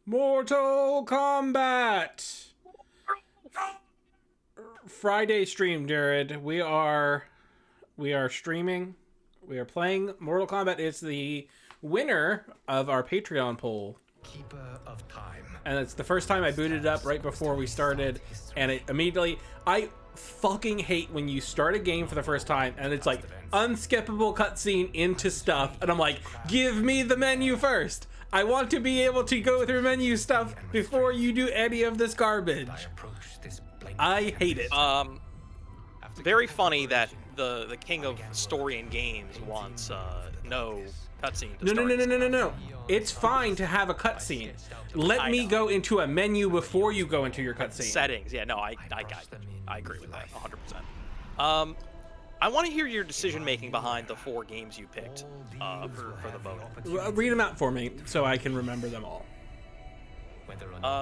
Mortal Kombat! Friday stream, Jared. We are streaming. We are playing Mortal Kombat. It's the winner of our Patreon poll. Keeper of time. And it's the first time I booted it up right before we started, and it immediately... I fucking hate when you start a game for the first time and it's like unskippable cutscene into stuff, and I'm like, give me the menu first. I want to be able to go through menu stuff before you do any of this garbage. I hate it. Very funny that the king of story and games wants no cutscene. No. It's fine to have a cutscene. Let me go into a menu before you go into your cutscene. Settings. Yeah, no, I got it. I agree with that 100%. I want to hear your decision making behind the 4 games you picked for the vote. Read them out for me so I can remember them all.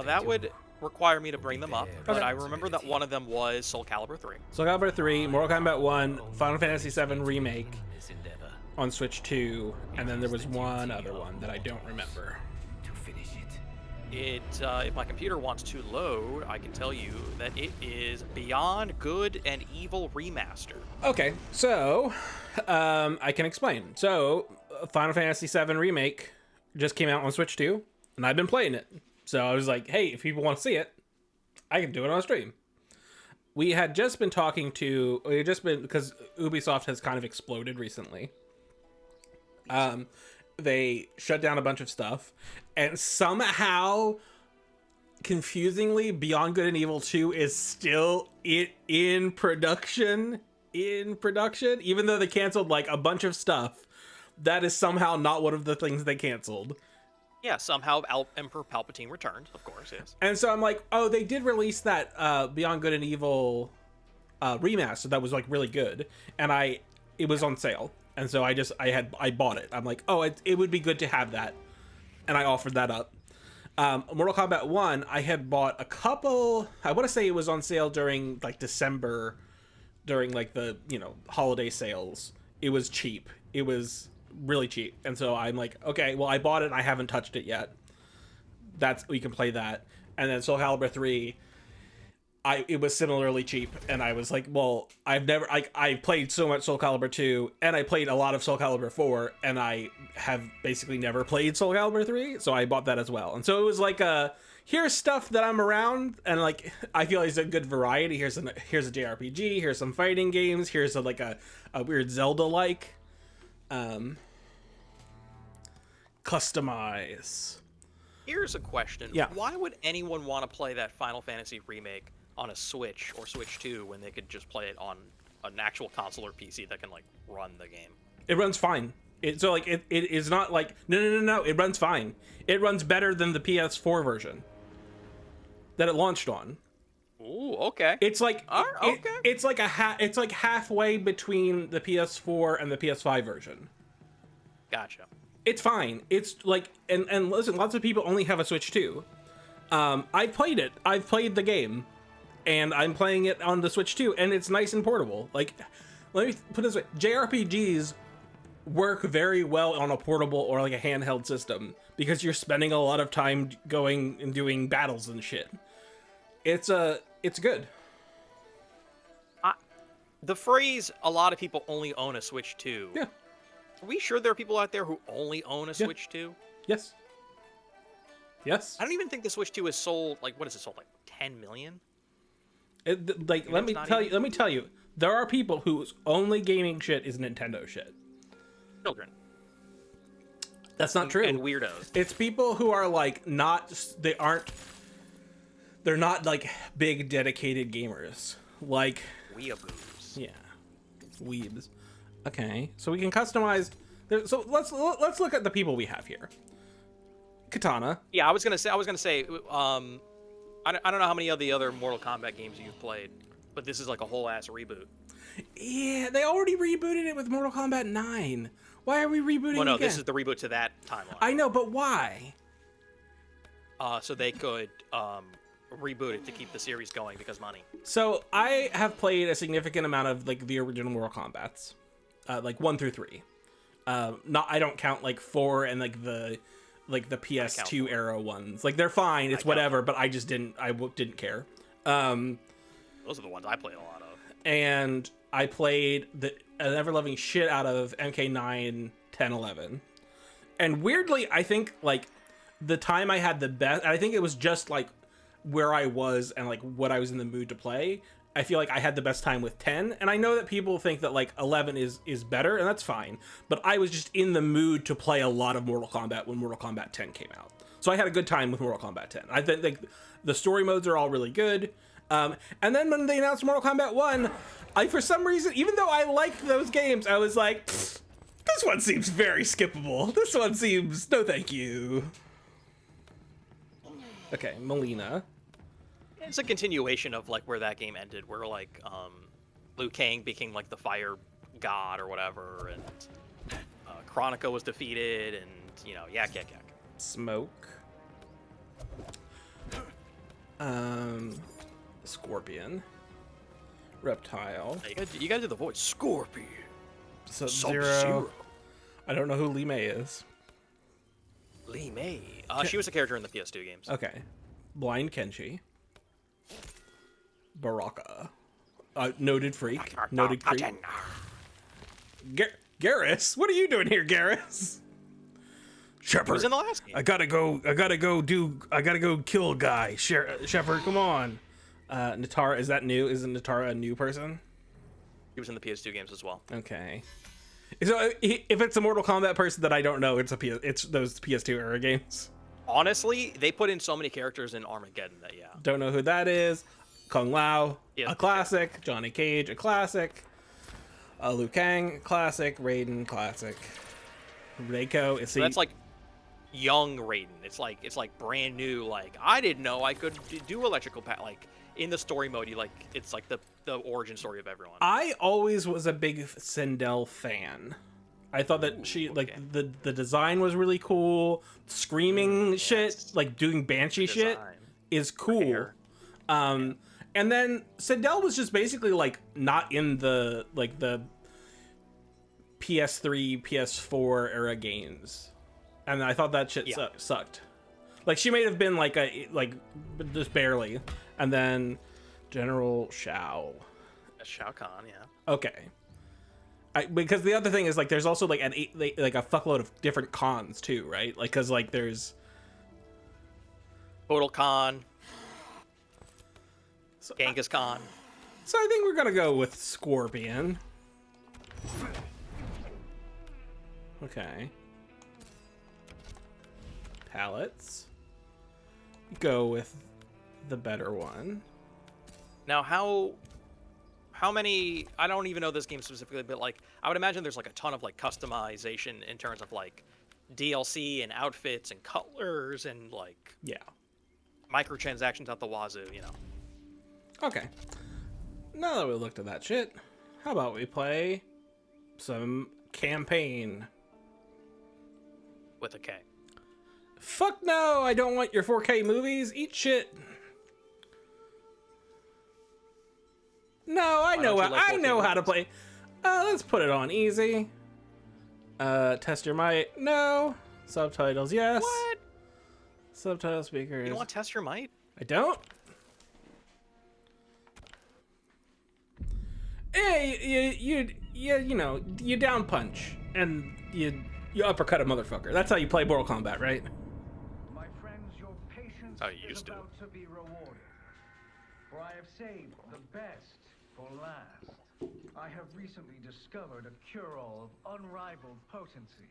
That would require me to bring them up, but I remember that one of them was Soul Calibur 3. Soul Calibur 3, Mortal Kombat 1, Final Fantasy 7 Remake on Switch 2, and then there was one other one that I don't remember. If my computer wants to load, I can tell you that it is Beyond Good and Evil Remaster. Okay, so I can explain. So Final Fantasy 7 Remake just came out on Switch 2, and I've been playing it. So I was like, hey, if people want to see it, I can do it on stream. We had just been because Ubisoft has kind of exploded recently. They shut down a bunch of stuff, and somehow, confusingly, Beyond Good and Evil 2 is still in production, even though they canceled like a bunch of stuff. That is somehow not one of the things they canceled. Yeah, somehow Emperor Palpatine returned, of course, yes. And so I'm like, oh, they did release that Beyond Good and Evil remaster that was like really good, and it was on sale. And so I bought it. I'm like, oh, it would be good to have that. And I offered that up. Mortal Kombat 1, I had bought a couple, I want to say it was on sale during like December, during like the, holiday sales. It was cheap. It was really cheap. And so I'm like, okay, well, I bought it and I haven't touched it yet. We can play that. And then Soul Calibur 3, it was similarly cheap, and I was like, well, I played so much Soul Calibur 2, and I played a lot of Soul Calibur 4, and I have basically never played Soul Calibur 3, so I bought that as well. And so it was like here's stuff that I'm around, and like I feel like it's a good variety. Here's a JRPG, here's some fighting games, here's a weird Zelda-like customize. Here's a question. Yeah. Why would anyone want to play that Final Fantasy remake on a Switch or Switch 2 when they could just play it on an actual console or PC that can like run the game? It runs fine. It is not like no. It runs fine. It runs better than the PS4 version that it launched on. Ooh, okay. It's like okay. It's like it's like halfway between the PS4 and the PS5 version. Gotcha. It's fine. It's like and listen, lots of people only have a Switch 2. I played it. I've played the game. And I'm playing it on the Switch too, and it's nice and portable. Like, let me put it this way: JRPGs work very well on a portable or like a handheld system because you're spending a lot of time going and doing battles and shit. It's good. The phrase "a lot of people only own a Switch 2." Yeah. Are we sure there are people out there who only own a Switch 2? Yes. Yes. I don't even think the Switch 2 is sold. Like, what is it sold? Like 10 million? Let me tell you, there are people whose only gaming shit is Nintendo shit. Children. That's not true. And weirdos. It's people who are like they're not like big dedicated gamers. Like Weeaboos. Yeah. Weebs. Okay. So we can customize so let's look at the people we have here. Katana. Yeah, I was gonna say I don't know how many of the other Mortal Kombat games you've played, but this is like a whole ass reboot. Yeah, they already rebooted it with Mortal Kombat 9. Why are we rebooting Well, no, again? this is the reboot to that timeline. I know, but why? So they could reboot it to keep the series going because money. So I have played a significant amount of like the original Mortal Kombats, like 1 through 3. I don't count like 4 and like the like the PS2 era ones. Like they're fine, it's whatever, but I just didn't care. Those are the ones I played a lot of. And I played the ever-loving shit out of MK9, 10, 11. And weirdly, I think like the time I had the best, I think it was just like where I was and like what I was in the mood to play. I feel like I had the best time with 10, and I know that people think that like 11 is better, and that's fine, but I was just in the mood to play a lot of Mortal Kombat when Mortal Kombat 10 came out. So I had a good time with Mortal Kombat 10. I think like the story modes are all really good. And then when they announced Mortal Kombat 1, I, for some reason, even though I liked those games, I was like, this one seems very skippable. This one seems, no thank you. Okay, Melina. It's a continuation of like where that game ended, where like Liu Kang became like the fire god or whatever, and Chronica was defeated, and you know, yak. Smoke. Scorpion. Reptile. You gotta do the voice. Scorpion. Sub-Zero. I don't know who Li Mei is. Li Mei. She was a character in the PS2 games. Okay. Blind Kenshi. Baraka. Noted freak. Noted creep. Garrus? What are you doing here, Garrus? Shepard. He was in the last game. I gotta go kill a guy. Shepard, come on. Natara, is that new? Isn't Natara a new person? He was in the PS2 games as well. Okay. So if it's a Mortal Kombat person that I don't know, it's those PS2 era games. Honestly, they put in so many characters in Armageddon that Don't know who that is. Kung Lao, a classic. Yeah. Johnny Cage, a classic. Liu Kang, classic. Raiden, classic. Reiko, so that's like young Raiden. It's like brand new. Like I didn't know I could do electrical like in the story mode. It's like the origin story of everyone. I always was a big Sindel fan. I thought that the design was really cool. Screaming shit, like doing banshee shit, is cool. And then Sindel was just basically like not in the PS3, PS4 era games, and I thought that shit sucked. Like she may have been like just barely, and then General Shao. Shao Kahn, yeah. Okay. Because the other thing is like there's also like a fuckload of different cons too, right? Like because like there's Total Khan, Genghis Khan. So I think we're gonna go with Scorpion. Okay. Palettes. Go with the better one. Now how many, I don't even know this game specifically, but like I would imagine there's like a ton of like customization in terms of like DLC and outfits and colors and like microtransactions out the wazoo, you know. Okay. Now that we looked at that shit, how about we play some campaign with a K? Fuck no, I don't want your 4K movies. Eat shit. No, I know how to play. Let's put it on easy. Test your might. No. Subtitles, yes. What? Subtitle speakers. You don't want to test your might? I don't. Hey, you know, you down punch and you uppercut a motherfucker. That's how you play Mortal Kombat, right? My friends, your patience is about to be rewarded. For I have saved the best for last. I have recently discovered a cure-all of unrivaled potency.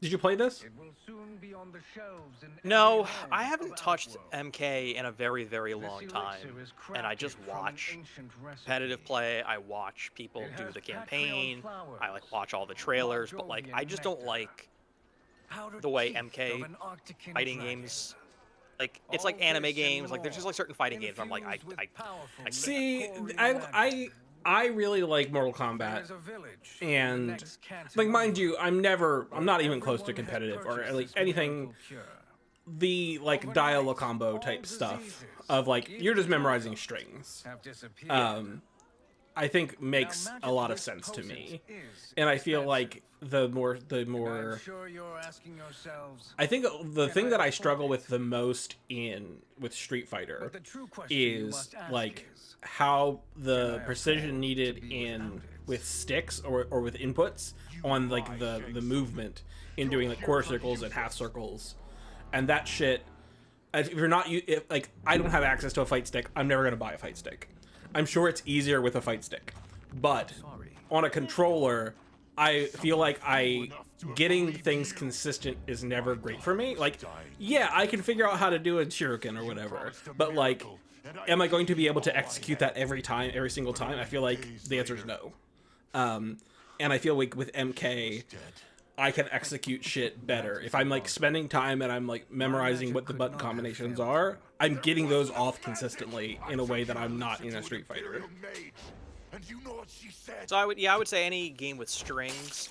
Did you play this? It will soon be on the shelves in No, I haven't touched MK in a very, very long time, and I just watch competitive play. I watch people do the campaign. I like watch all the trailers, but like I just don't like the way MK fighting games. Like it's like anime games. Like there's just like certain fighting games where I'm like I see. I really like Mortal Kombat, and like mind you, I'm not even close to competitive or like anything. The like dial a combo type stuff of like you're just memorizing strings. I think makes a lot of sense to me, and I feel like the more I think the thing that I struggle with the most with Street Fighter is like how the precision needed in with sticks or with inputs on like the movement in doing like quarter circles and half circles, and that shit. If you're not, if like I don't have access to a fight stick, I'm never gonna buy a fight stick. I'm sure it's easier with a fight stick, but on a controller, I feel like getting things consistent is never great for me. Like, yeah, I can figure out how to do a shuriken or whatever, but like, am I going to be able to execute that every single time? I feel like the answer is no. And I feel like with MK, I can execute shit better. If I'm like spending time and I'm like memorizing what the button combinations are, I'm getting those off consistently in a way that I'm not in a Street Fighter. So I would say any game with strings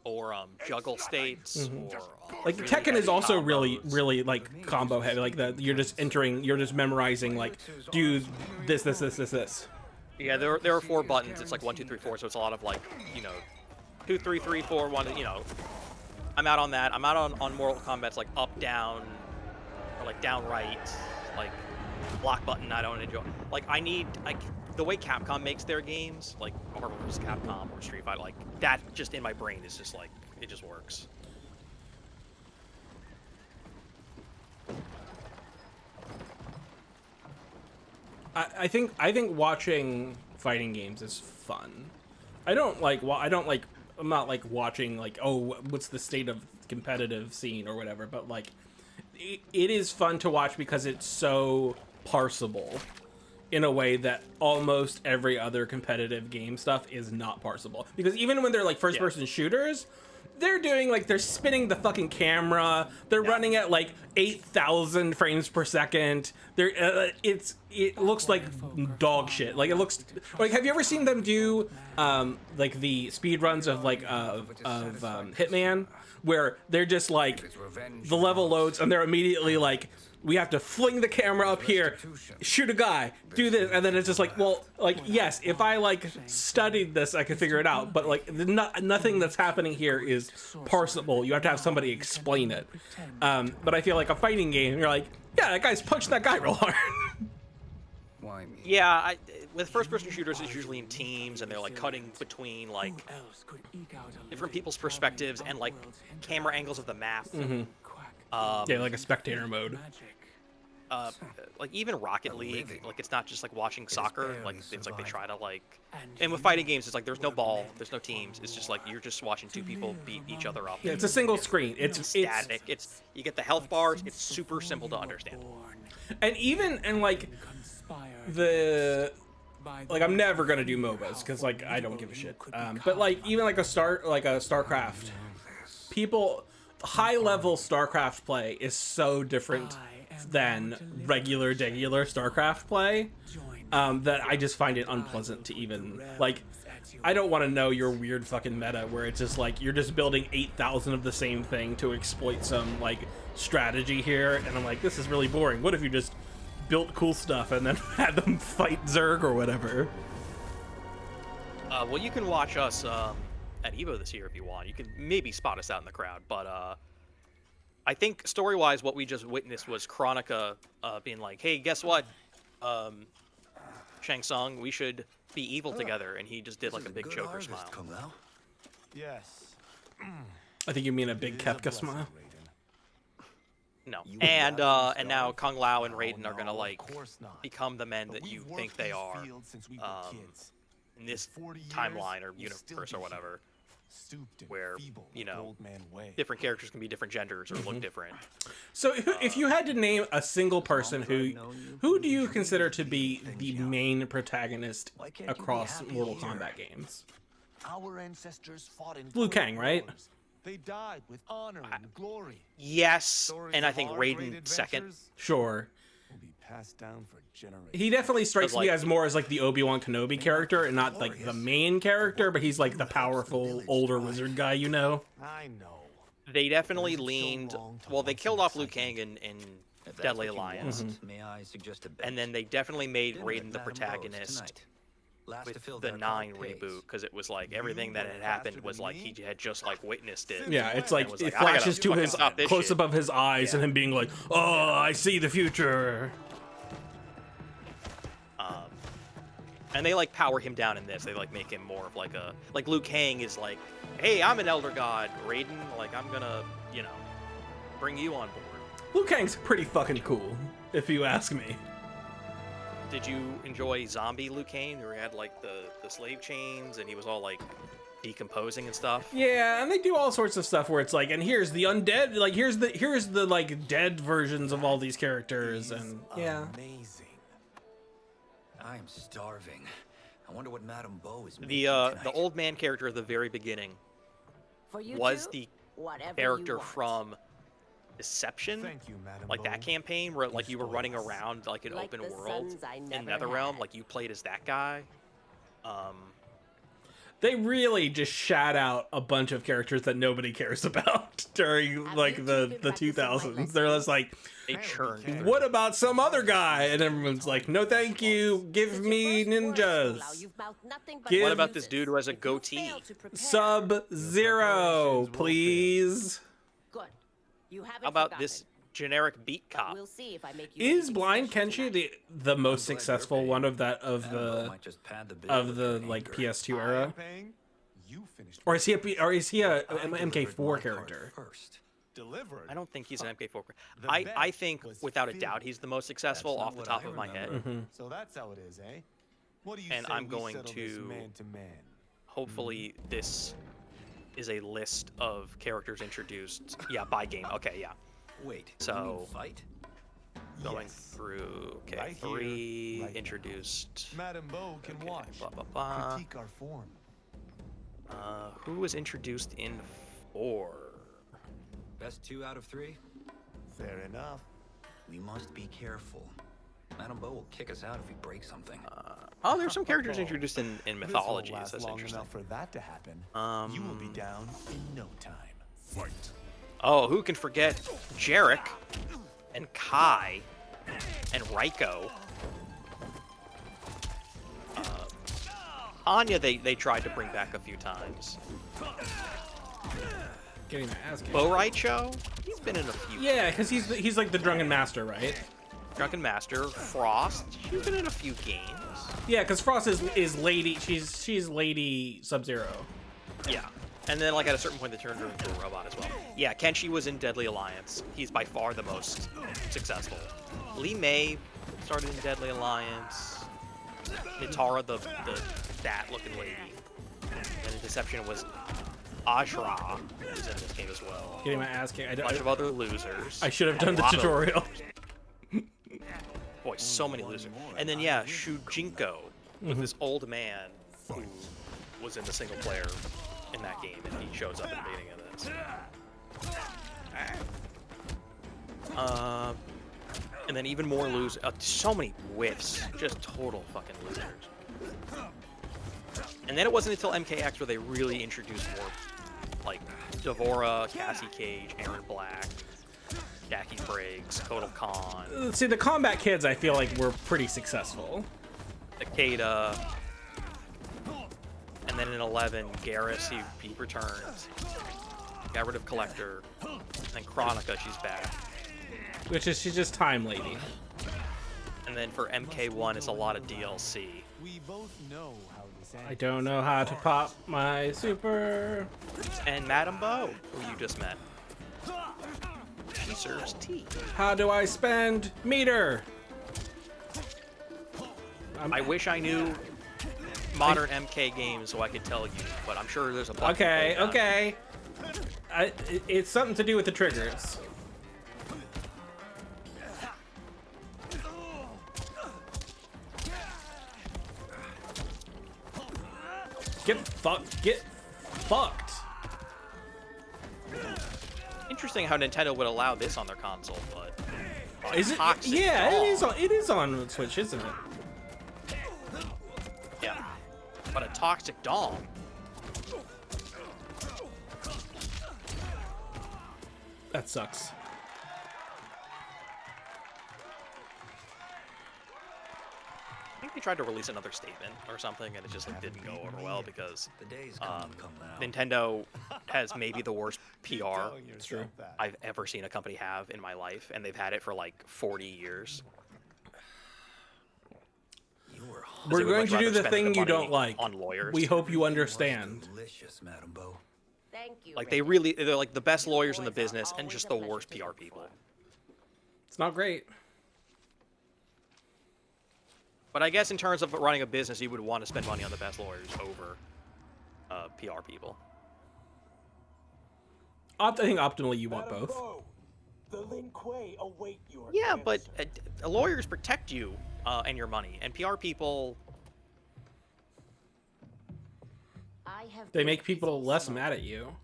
or juggle states or like Tekken is also really like combo heavy. Like that you're just memorizing like do this. Yeah, there are 4 buttons. It's like 1, 2, 3, 4. So it's a lot of like 2, 3, 3, 4, 1. I'm out on that. I'm out on Mortal Kombat's like up, down, or like down, right, like block button. I don't enjoy. Like I need the way Capcom makes their games, like Marvel vs. Capcom or Street Fighter, like that just in my brain is just like it just works. I think watching fighting games is fun. I'm not like watching like, oh, what's the state of competitive scene or whatever, but like it is fun to watch because it's so parsable in a way that almost every other competitive game stuff is not parsable. Because even when they're like first person shooters, they're doing like, they're spinning the fucking camera, they're running at like 8,000 frames per second. It looks like dog shit. Like it looks like, have you ever seen them do like the speed runs of like Hitman, where they're just like the level loads and they're immediately like, we have to fling the camera up here, shoot a guy, do this, and then it's just like, well, like, yes, if I like studied this, I could figure it out, but like nothing that's happening here is parsable. You have to have somebody explain it. But I feel like a fighting game, you're like, yeah, that guy's punched that guy real hard. Yeah, with first-person shooters, it's usually in teams, and they're like cutting between like different people's perspectives and like camera angles of the map. Yeah, like a spectator mode. Like even Rocket League, like it's not just like watching soccer. Like it's like they try to like, and with fighting games, it's like there's no ball, there's no teams. It's just like you're just watching 2 people beat each other up. Yeah, it's a single screen. It's static. It's you get the health bars. It's super simple to understand. And like I'm never gonna do MOBAs because like I don't give a shit. But like even like a StarCraft, high level StarCraft play is so different than regular StarCraft play that I just find it unpleasant to even like. I don't want to know your weird fucking meta where it's just like you're just building 8,000 of the same thing to exploit some like strategy here, and I'm like, this is really boring. What if you just built cool stuff and then had them fight Zerg or whatever? Well, you can watch us at EVO this year if you want. You can maybe spot us out in the crowd, but I think story-wise, what we just witnessed was Chronica being like, "Hey, guess what, Shang Tsung, we should be evil together," and he just did like a big Joker smile. Yes. I think you mean a big Kefka smile. No, and now Kung Lao and Raiden are gonna like become the men that you think they are in this timeline or universe or whatever, where different characters can be different genders or look different. So if you had to name a single person who do you consider to be the main protagonist across Mortal Kombat games? Our ancestors fought in Liu Kang, right? They died with honor and glory. Yes, and I think Raiden second. Sure. Will be passed down for generations. He definitely strikes me as more as like the Obi-Wan Kenobi character and not like the main character, but he's like the powerful older wizard guy, you know? I know. They definitely leaned. Well, they killed off Liu Kang in Deadly Alliance. May I suggest a bet? And then they definitely made Raiden the protagonist with the 9 reboot, because it was like everything that had happened was like he had just like witnessed it. Yeah, it's like was it like, I gotta flashes to fucking his stop this close shit. above his eyes and him being like, "Oh, I see the future." And they like power him down in this. They like make him more of like a Liu Kang is like, hey, I'm an Elder God, Raiden. Like I'm gonna, you know, bring you on board. Liu Kang's pretty fucking cool, if you ask me. Did you enjoy Zombie Liu Kang, where he had like the slave chains and he was all like decomposing and stuff? Yeah, and they do all sorts of stuff where it's like, and here's the undead, like here's the like dead versions of all these characters, and yeah. Amazing. I am starving. I wonder what Madame Bo is making The tonight. old man character at the very beginning For you was two, the whatever character you want. from Deception, Thank you, Madam like that Bo. campaign where like you were running Spoils. around like an Like open the world sons I in never NetherRealm, had. like you played as that guy. They really just shat out a bunch of characters that nobody cares about during Have like you the two been practicing 2000s. my They're just like, They churned. through. what about some other guy? And everyone's like, no thank you, give Since me your first words, ninjas. Lulu, you've mouthed nothing but Give- What about excuses. this dude who has a If you goatee? fail to prepare- Sub-Zero, please. Good. You haven't How about forgotten. this generic beat But cop? we'll see if I make you Is anything Blind special Kenshi tonight. the most successful one of that of Madame Bo the might just pad the bill with her like anger. PS2 I am era? paying, you finished. Or is he a I delivered MK4 my part character? first. Delivered. I don't think he's an MK4. The I bet think was without a filled. doubt he's the most successful That's not off the what top I of my head. remember. So that's how it is, eh? What do you And say I'm we going settle this to- man to man? Hopefully this is a list of characters introduced. Yeah, by game. Okay, yeah. Wait, So- you mean fight? Going Yes. through. Okay, Right here, 3 right now. introduced. Madam Bo can Okay, watch. blah, blah, blah. Critique our form. Who was introduced in 4? Best 2 out of 3? Fair enough. We must be careful. Madame Bo will kick us out if we break something. Oh, there's some characters introduced in This won't mythologies. last That's long interesting. enough for that to happen. You will be down in no time. Fight. Oh, who can forget Jarek and Kai and Raiko? Anya, they tried to bring back a few times. Getting my ass kicked. Bo Raicho, he's been in a few. Yeah, because he's like the drunken master, right? Drunken Master, Frost, she's been in a few games. Yeah, because Frost is lady. She's Lady Sub-Zero. Yeah. And then, like, at a certain point, they turned her into a robot as well. Yeah, Kenshi was in Deadly Alliance. He's by far the most successful. Lee May started in Deadly Alliance. Nitara, the that-looking lady. And in Deception was Ajra, who's in this game as well. Getting my ass kicked. A bunch of other losers. I should have done the Lava. tutorial. Boy, so many losers. And then, yeah, Shujinko was this old man who was in the single player in that game, and he shows up at the beginning of this. And then even more losers. So many whiffs. Just total fucking losers. And then it wasn't until MKX where they really introduced more, like, Devora, Cassie Cage, Aaron Black, Jackie Briggs, Kotal Khan, See, the Combat Kids, I feel like were pretty successful. Takeda, and then in 11, Garrus, he returns. Got rid of Collector. And Chronica, she's back. Which is she's just Time Lady. And then for MK1, it's a lot of DLC. We both know how this ends. I don't know how to pop my super. And Madame Bo, who you just met. She serves tea. How do I spend meter? I wish I knew modern MK games so I could tell you, but I'm sure there's a bunch. Okay, of them. okay. It's something to do with the triggers. Get fucked. Get fucked. Interesting how Nintendo would allow this on their console, but Is it? Toxic Yeah, dog. it is. It is on Switch, isn't it? yeah, but a toxic dong. That sucks. I think they tried to release another statement or something, and it just like didn't go over well because The day's come now. Nintendo has maybe the worst PR It's true. I've ever seen a company have in my life, and they've had it for like 40 years. We're going to do the thing you money don't like. on lawyers. We hope you understand. Delicious, Madam Bo. Thank you. Like Rick. they're like the best lawyers in the business and just the worst PR people. It's not great. But I guess in terms of running a business, you would want to spend money on the best lawyers over PR people. I think optimally you want both. The Lin Kuei await your Yeah, but answer. lawyers protect you and your money, and PR people, I have They been make people busy less summer. mad at you.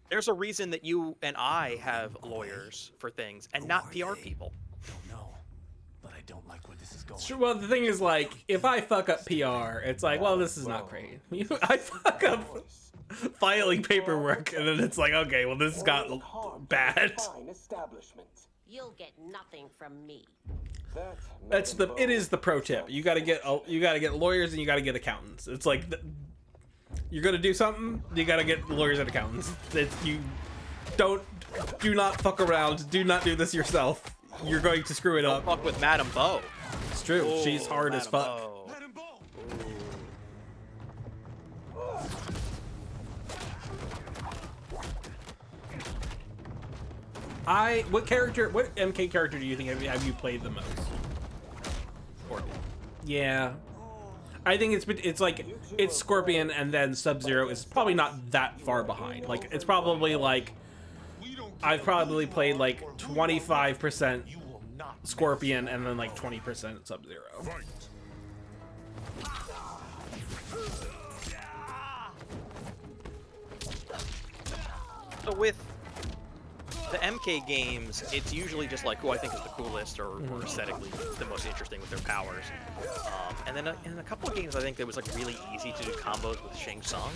there's a reason that you and I have lawyers for things and not PR people. Don't know, but I don't like where this is going. Sure, well, the thing is, like, if I fuck up PR, it's like, well, this is not great. I fuck up filing paperwork, and then it's like, okay, well, this got Work hard to bad. define establishment. You'll get nothing from me. That's it is the pro tip. You gotta get lawyers and you gotta get accountants. It's like you're gonna do something, you gotta get lawyers and accountants. Do not fuck around. Do not do this yourself. You're going to screw it up. Fuck with Madam Bo. It's true. Ooh, She's hard as Madam fuck. Bo. What MK character do you think have you played the most? Scorpion. Yeah. I think it's Scorpion, and then Sub-Zero is probably not that far behind. Like, it's probably like I've probably played like 25% Scorpion and then like 20% Sub-Zero. So with the MK games, it's usually just like who I think is the coolest or aesthetically the most interesting with their powers. And then in a couple of games, I think it was like really easy to do combos with Shang Tsung.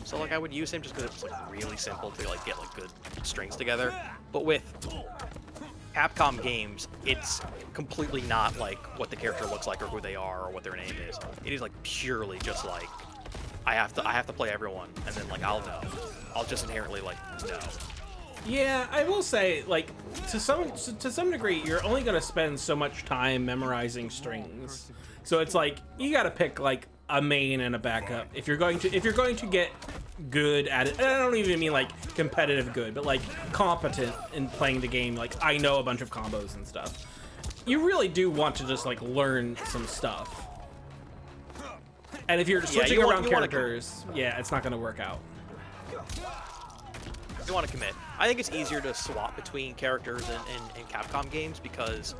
So like I would use him just because it was like really simple to like get like good strings together. But with Capcom games, it's completely not like what the character looks like or who they are or what their name is. It is like purely just like I have to play everyone, and then like I'll know. I'll just inherently like know. Yeah, I will say, like, to some degree, you're only gonna spend so much time memorizing strings. So it's like you gotta pick like a main and a backup if you're going to get good at it. And I don't even mean like competitive good, but like competent in playing the game. Like I know a bunch of combos and stuff. You really do want to just like learn some stuff. And if you're switching around characters, yeah, it's not gonna work out. You want to commit. I think it's easier to swap between characters in Capcom games because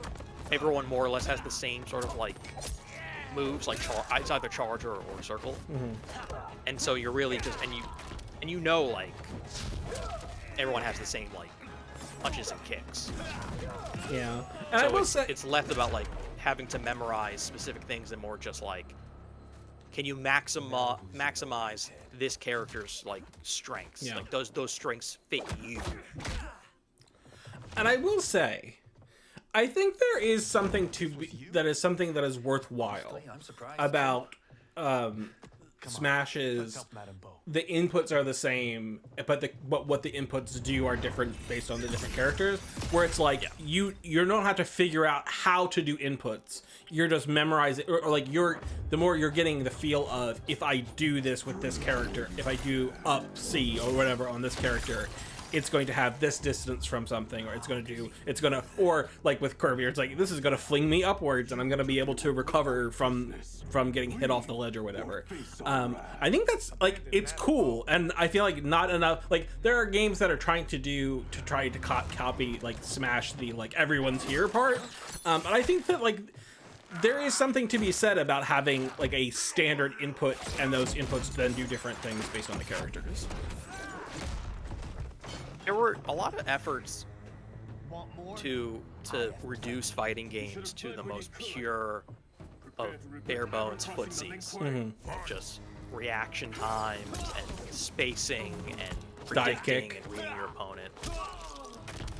everyone more or less has the same sort of like moves, like it's either charge or circle. And so you're really just and you know like everyone has the same like punches and kicks. Yeah, and So I will say it's less about like having to memorize specific things and more just like can you maximize this character's like strengths? Yeah. Like those strengths fit you. And I will say, I think there is something that is worthwhile I'm surprised. about Smashes. The inputs are the same, but what the inputs do are different based on the different characters. Where it's like you don't have to figure out how to do inputs. You're just memorizing, or like the more you're getting the feel of if I do this with this character, if I do up C or whatever on this character, it's going to have this distance from something, or or like with Kirby, it's like this is gonna fling me upwards, and I'm gonna be able to recover from getting hit off the ledge or whatever. I think that's like it's cool, and I feel like not enough. Like there are games that are trying to copy like Smash the like everyone's here part, but I think that like there is something to be said about having like a standard input, and those inputs then do different things based on the characters. There were a lot of efforts to reduce fighting games to the most pure of bare bones footsies. Just reaction times and spacing and Dive predicting kick. and reading your opponent.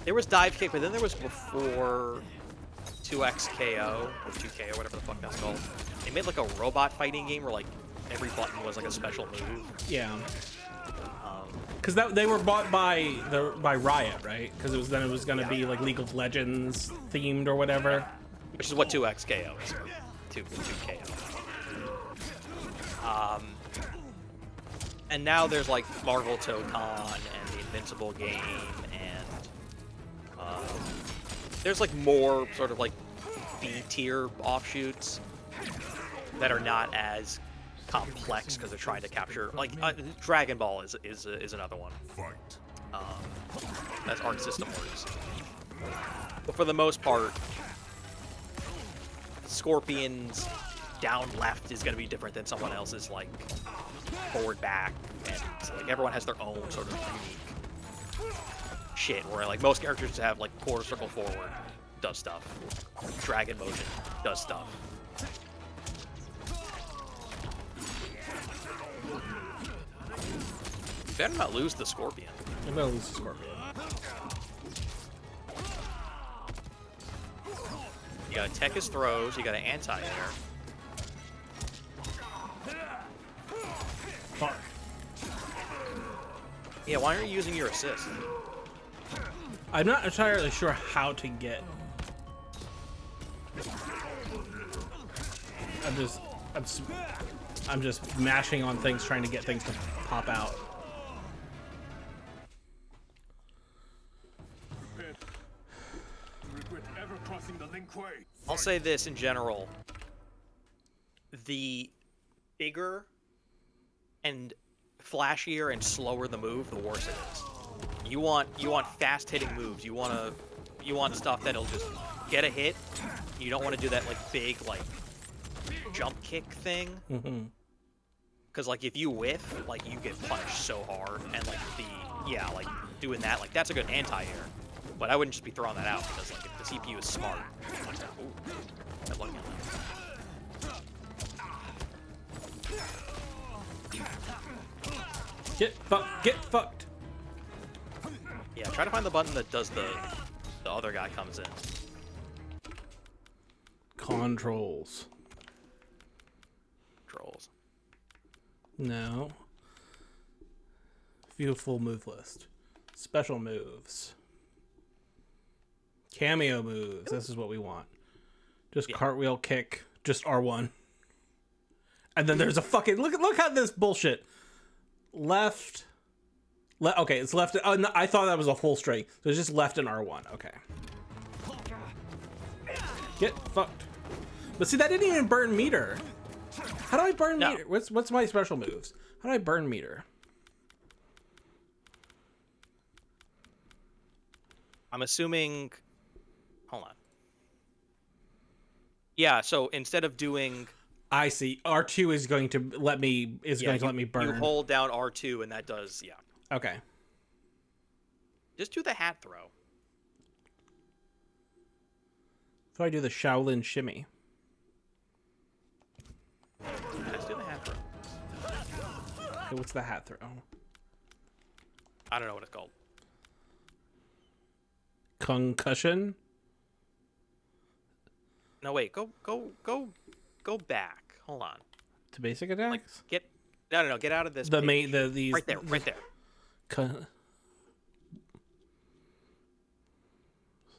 There was dive kick, but then there was before 2x KO or 2K or whatever the fuck that's called. They made like a robot fighting game where like every button was like a special move. Yeah. Because they were bought by Riot, right? Because it was gonna be like League of Legends themed or whatever. Which is what 2XKO is. 2KO. And now there's like Marvel Tokon and the Invincible game, and there's like more sort of like B-tier offshoots that are not as complex because they're trying to capture like Dragon Ball is another one. That's Arc System works. But for the most part, Scorpion's down left is going to be different than someone else's like forward back, and so, like everyone has their own sort of unique shit. Where like most characters have like quarter circle forward does stuff, dragon motion does stuff. You better not lose the Scorpion. You better lose the Scorpion. You gotta tech his throws, you gotta anti-air. Fuck. Yeah, why aren't you using your assist? I'm not entirely sure how to get. I'm just mashing on things, trying to get things to pop out. I'll say this in general. The bigger and flashier and slower the move, the worse it is. You want fast hitting moves. You want stuff that'll just get a hit. You don't want to do that like big like jump kick thing. Mm-hmm. Cause like if you whiff, like you get punished so hard, and like like doing that, like that's a good anti-air. But I wouldn't just be throwing that out because like if the CPU is smart. Ooh, I'm looking at that. Get fucked. Yeah, try to find the button that does the other guy comes in. Controls. Controls. No. View full move list. Special moves. Cameo moves. This is what we want. Just cartwheel kick. Just R1. And then there's a fucking look at this bullshit. Left. Okay, it's left. Oh, no, I thought that was a full string. So it's just left and R1. Okay. Get fucked. But see, that didn't even burn meter. How do I burn meter? What's my special moves? How do I burn meter? I'm assuming. Hold on. Yeah, so instead of doing. I see. R2 is going to let me going to let me burn. You hold down R2 and that does Okay. Just do the hat throw. So I do the Shaolin shimmy. Let's do the hat throw. Okay, what's the hat throw? I don't know what it's called. Concussion? No, wait. Go back. Hold on. To basic attacks? Get no. Get out of this. These right there.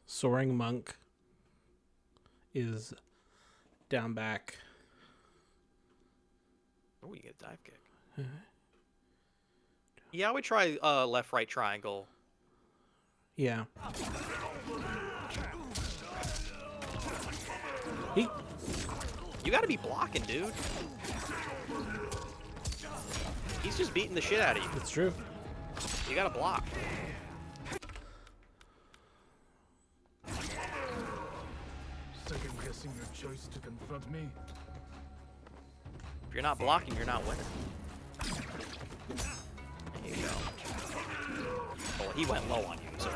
Soaring Monk is down back. Oh, you get a dive kick. Yeah, I would try left, right triangle. Yeah. You gotta be blocking, dude. He's just beating the shit out of you. It's true. You gotta block. Second guessing your choice to confront me. If you're not blocking, you're not winning. There you go. Well, he went low on you, so.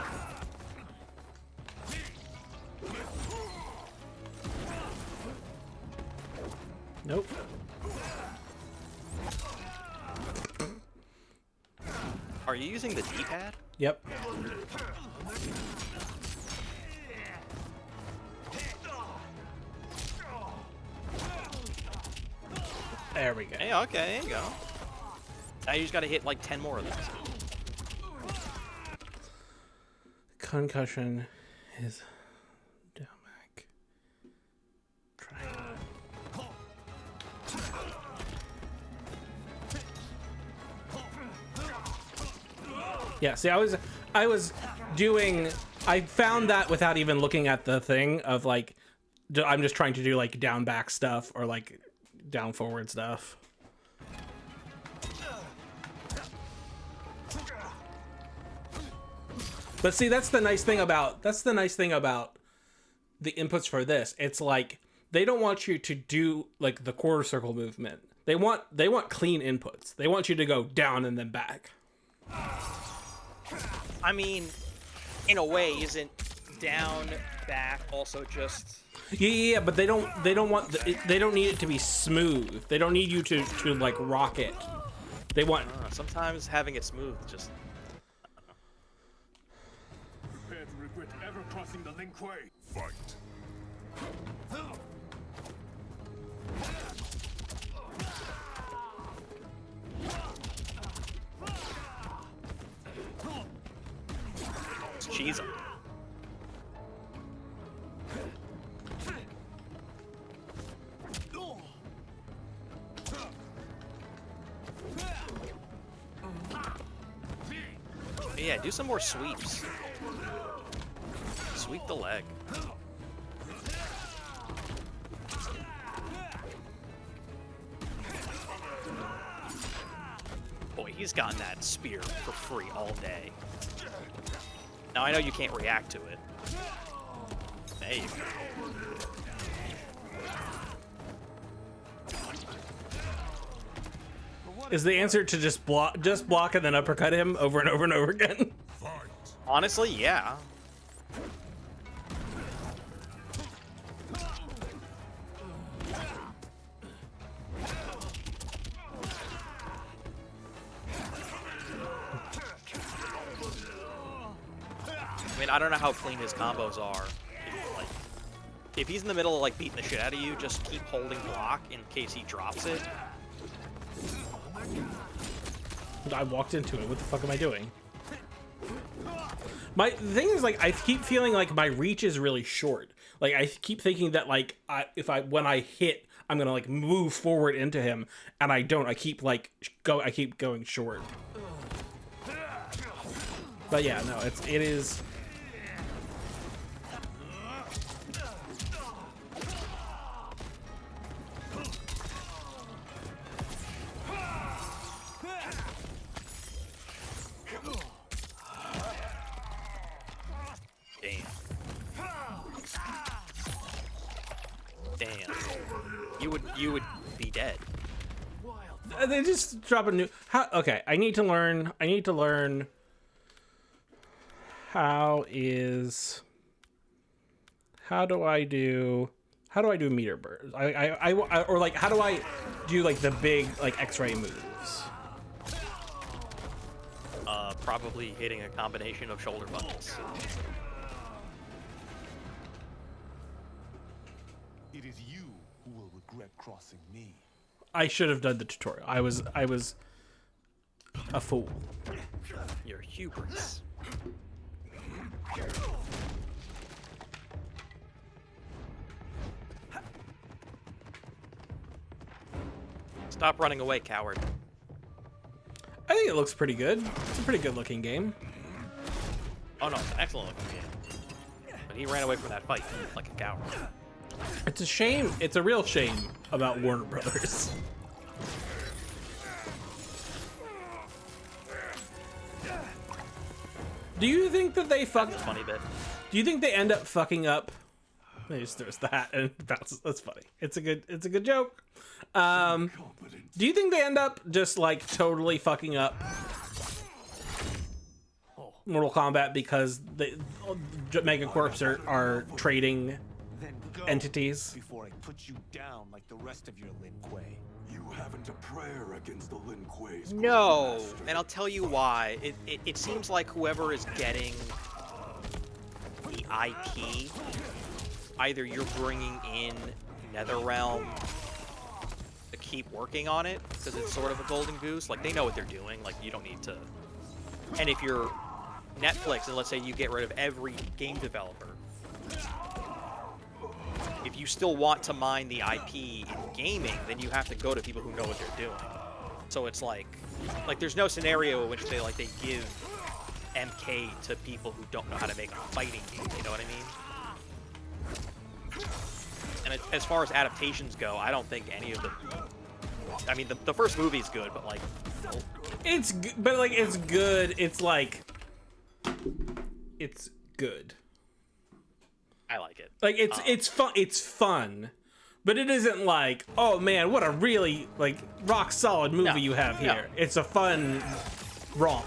Nope. Are you using the D-pad? Yep. There we go. Hey, okay, there you go. Now you just gotta hit like 10 more of those. Concussion is down back. Try. Yeah, see, I was doing, I found that without even looking at the thing of like, I'm just trying to do like down back stuff or like down forward stuff. But see, that's the nice thing about the inputs for this. It's like they don't want you to do like the quarter circle movement. They want clean inputs. They want you to go down and then back. I mean, in a way, isn't down, back also just... Yeah, but they don't need it to be smooth. They don't need you to like rock it. They want sometimes having it smooth just... Prepare to regret ever crossing the Lin Kuei. Fight. It's cheese. Yeah, do some more sweeps. Sweep the leg. Boy, he's gotten that spear for free all day. Now, I know you can't react to it. There you go. Is the answer to just block and then uppercut him over and over and over again? Honestly, yeah. I mean, I don't know how clean his combos are. Like, if he's in the middle of like beating the shit out of you, just keep holding block in case he drops it. I walked into it. What the fuck am I doing? The thing is, like, I keep feeling like my reach is really short. Like, I keep thinking that, like, when I hit, I'm gonna like move forward into him, and I don't. I keep going short. But yeah, no, it is. Damn. You would be dead. They just drop a new. Okay, I need to learn. How do I do meter burst? Or like how do I do like the big like X-ray moves? Probably hitting a combination of shoulder bundles. It is you who will regret crossing me. I should have done the tutorial. I was a fool. Your hubris. Stop running away, coward. I think it looks pretty good. It's a pretty good looking game. Oh no, it's an excellent looking game. But he ran away from that fight like a coward. It's a shame. It's a real shame about Warner Brothers. Do you think that they fuck? That's a funny bit. Do you think they end up fucking up? They just throws the hat and bounces. That's funny. It's a good joke. Do you think they end up just like totally fucking up Mortal Kombat because the Megacorps are trading entities? Before I put you down like the rest of your Lin Kuei. You haven't a prayer against the Lin Kuei's. No, and I'll tell you why. It seems like whoever is getting the IP, either you're bringing in NetherRealm, keep working on it because it's sort of a golden goose. Like, they know what they're doing. Like, you don't need to. And if you're Netflix and let's say you get rid of every game developer, if you still want to mine the IP in gaming, then you have to go to people who know what they're doing. So it's like there's no scenario in which they give MK to people who don't know how to make a fighting game. You know what I mean? And as far as adaptations go, I don't think any of them. I mean, the first movie's good, but like, it's good. It's like, it's good. I like it. Like it's fun. It's fun, but it isn't like, oh man, what a really like rock solid movie you have here. No. It's a fun romp.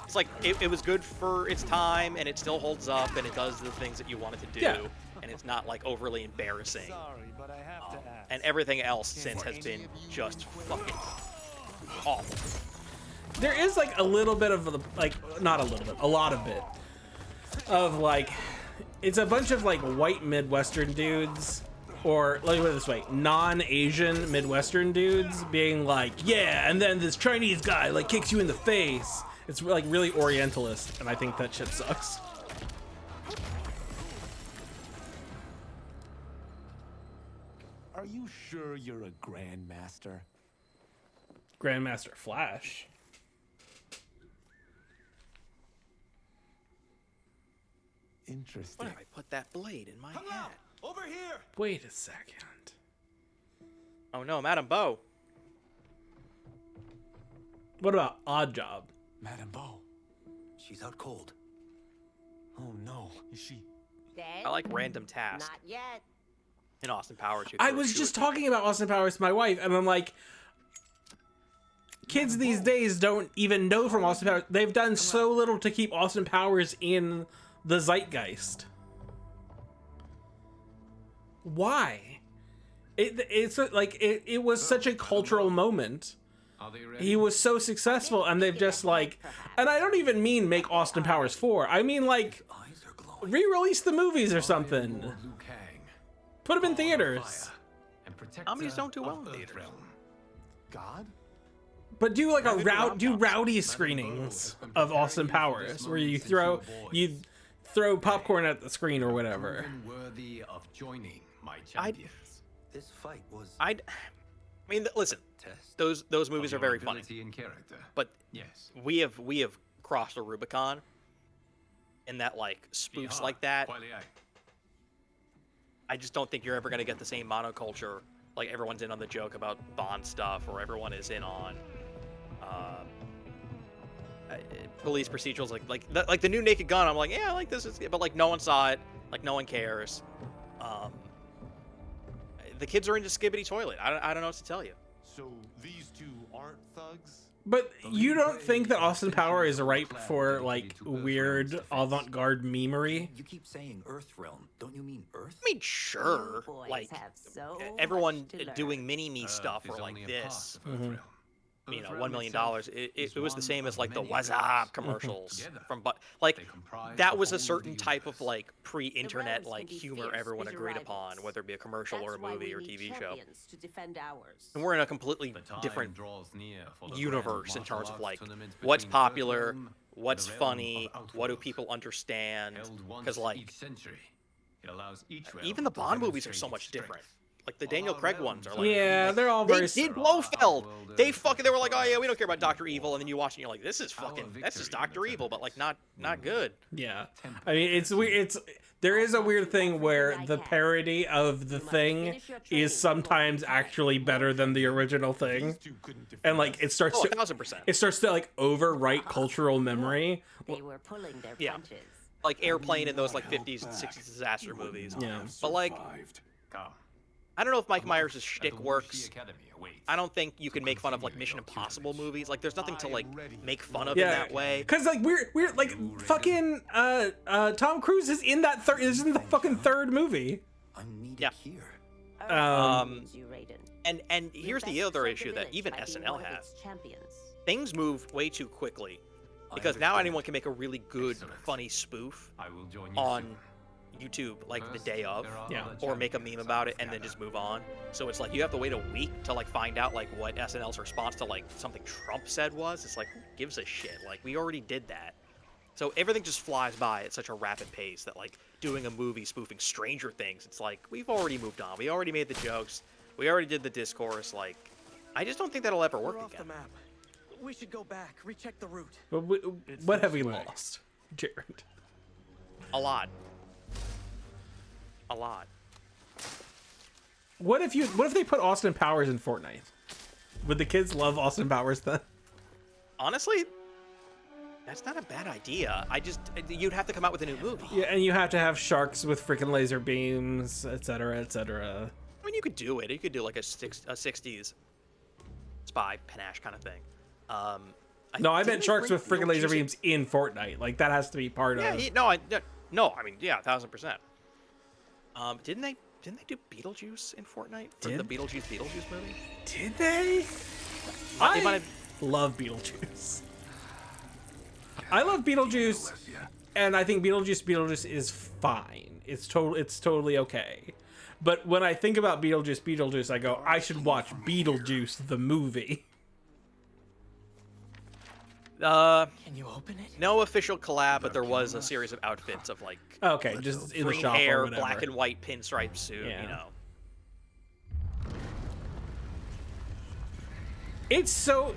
It's like it was good for its time, and it still holds up, and it does the things that you want it to do, and it's not like overly embarrassing. Sorry, but I have to ask. And everything else since has been just fucking awful. There is like a little bit of like, not a little bit, a lot of it of like. It's a bunch of like white Midwestern dudes, or let me put it this way, non-Asian Midwestern dudes being like, yeah, and then this Chinese guy like kicks you in the face. It's like really Orientalist, and I think that shit sucks. Are you sure you're a Grandmaster? Grandmaster Flash. Interesting. Why did I put that blade in my hat? Over here! Wait a second. Oh no, Madame Bo. What about Odd Job? Madame Bo. She's out cold. Oh no, is she? Dead? I like random tasks Not yet. in Austin Powers. I was just talking about Austin Powers to my wife, and I'm like, kids these days don't even know from Austin Powers. They've done so little to keep Austin Powers in the zeitgeist. Why? It was such a cultural moment. He was so successful, and they've just like, and I don't even mean make Austin Powers 4. I mean like re-release the movies or something. Put them in theaters. Comedies don't do well in theaters. God? But do like rowdy screenings of Austin Powers where you throw popcorn at the screen or whatever. Worthy of joining my champions. This fight was. I mean, listen. Those movies are very funny. But yes, we have crossed a Rubicon. In that like spoofs like that. I just don't think you're ever gonna get the same monoculture. Like everyone's in on the joke about Bond stuff, or everyone is in on. Police procedurals like the new Naked Gun. I'm like, yeah, I like this, but like no one saw it, like no one cares. The kids are into Skibbity Toilet. I don't know what to tell you. So these two aren't thugs? But you don't think that Austin Power is ripe for like weird avant-garde memery? You keep saying Earthrealm. Don't you mean Earth? I mean, sure. Like everyone doing mini-me stuff or like this. You know, $1 million. It was the same as like the "What's Up" commercials from, but like that was a certain type of like pre-internet like humor everyone agreed upon, whether it be a commercial or a movie or TV show. And we're in a completely different universe in terms of like what's popular, what's funny, what do people understand? Because like even the Bond movies are so much different. Like the Daniel Craig ones are like, yeah, they're all very. They did Blofeld. They were like, oh yeah, we don't care about Dr. Evil, and then you watch it and you're like, this is fucking, that's just Dr. Evil, but like not good. Yeah, I mean it's weird. There is a weird thing where the parody of the Thing is sometimes actually better than the original thing, and like it starts to 1000%. It starts to like overwrite cultural memory. They were pulling their punches. Like Airplane in those like 50s and 60s disaster movies. Yeah, but like. I don't know if Mike Myers' shtick works. I don't think you can make fun of like Mission Impossible movies. Like, there's nothing to like make fun of in that way. Cause like we're like fucking Tom Cruise is in that is in the fucking third movie. I'm needed here. And here's the other issue that even SNL has. Things move way too quickly, because now anyone can make a really good, funny spoof on YouTube like the day of, Yeah. or make a meme about it and then just move on. So it's like you have to wait a week to like find out like what SNL's response to like something Trump said was. It's like, who gives a shit? Like, we already did that. So everything just flies by at such a rapid pace that like doing a movie spoofing Stranger Things, it's like we've already moved on. We already made the jokes. We already did the discourse. Like, I just don't think that'll ever work again. The map. We should go back, recheck the route. But what have we lost, Jared? A lot. A lot. What if they put Austin Powers in Fortnite? Would the kids love Austin Powers then? Honestly, that's not a bad idea. You'd have to come out with a new movie. Yeah, and you have to have sharks with freaking laser beams, etc., etc. I mean, you could do it. You could do like a 60s spy panache kind of thing. I meant sharks with freaking laser beams in Fortnite. Like, that has to be part of. No, I mean, yeah, 1000%. Didn't they do Beetlejuice in Fortnite for the Beetlejuice movie? Did they? I love Beetlejuice. I love Beetlejuice, and I think Beetlejuice is fine. It's totally okay. But when I think about Beetlejuice, I go, I should watch Beetlejuice the movie. Can you open it? No official collab, but there was a series of outfits of like just in the green shop hair, or whatever. black and white pinstripe suit, you know. It's so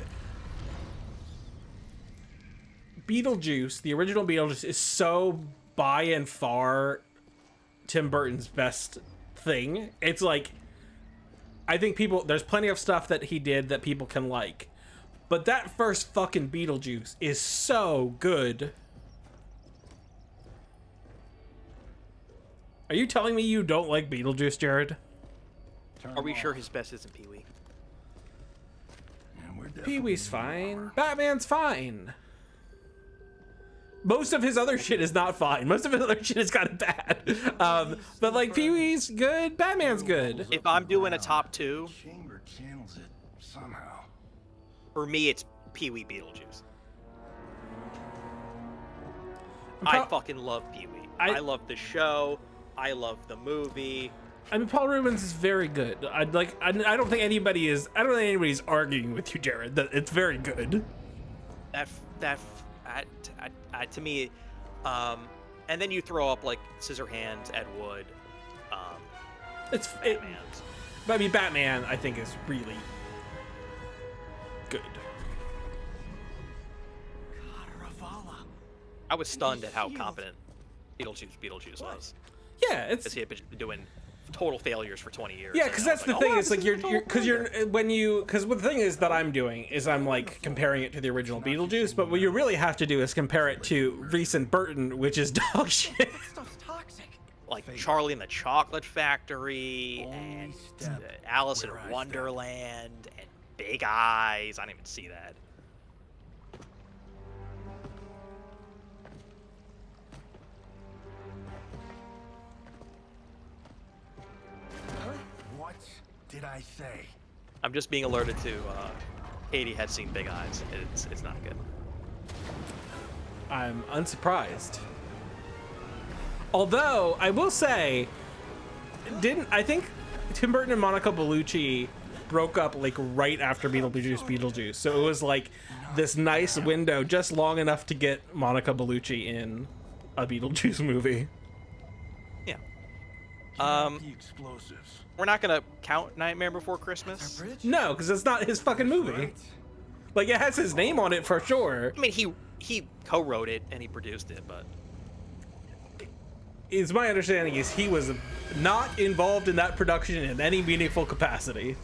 Beetlejuice, the original Beetlejuice, is so by and far Tim Burton's best thing. It's like, I think there's plenty of stuff that he did that people can like. But that first fucking Beetlejuice is so good. Are you telling me you don't like Beetlejuice, Jared? Are we sure his best isn't Pee-wee? Pee-wee's fine. Batman's fine. Most of his other shit is not fine. Most of his other shit is kind of bad. But like, Pee-wee's good, Batman's good. If I'm doing a top 2, Chamber channels it somehow. for me it's Pee-wee Beetlejuice. I fucking love Pee-wee. I love the show. I love the movie. I mean, Paul Rubens is very good. I don't think anybody's arguing with you, Jared. That it's very good. To me, and then you throw up like Scissorhands, Ed Wood, But I mean, Batman, I think, is really good. I was stunned at how competent Beetlejuice was. Yeah, because he had been doing total failures for 20 years. Yeah, because that's the thing. It's like the thing is that I'm doing is I'm like comparing it to the original Beetlejuice, but what you really have to do is compare it to recent Burton, which is dog shit. Like Charlie and the Chocolate Factory and Alice in Wonderland and Big Eyes. I didn't even see that. What did I say? I'm just being alerted to Katie has seen Big Eyes. It's not good. I'm unsurprised. Although I will say, I think Tim Burton and Monica Bellucci broke up like right after Beetlejuice. So it was like this nice window, just long enough to get Monica Bellucci in a Beetlejuice movie. Yeah. The explosives. We're not gonna count Nightmare Before Christmas. No, because it's not his fucking movie. Like, it has his name on it for sure. I mean, he co-wrote it and he produced it, but is my understanding is he was not involved in that production in any meaningful capacity.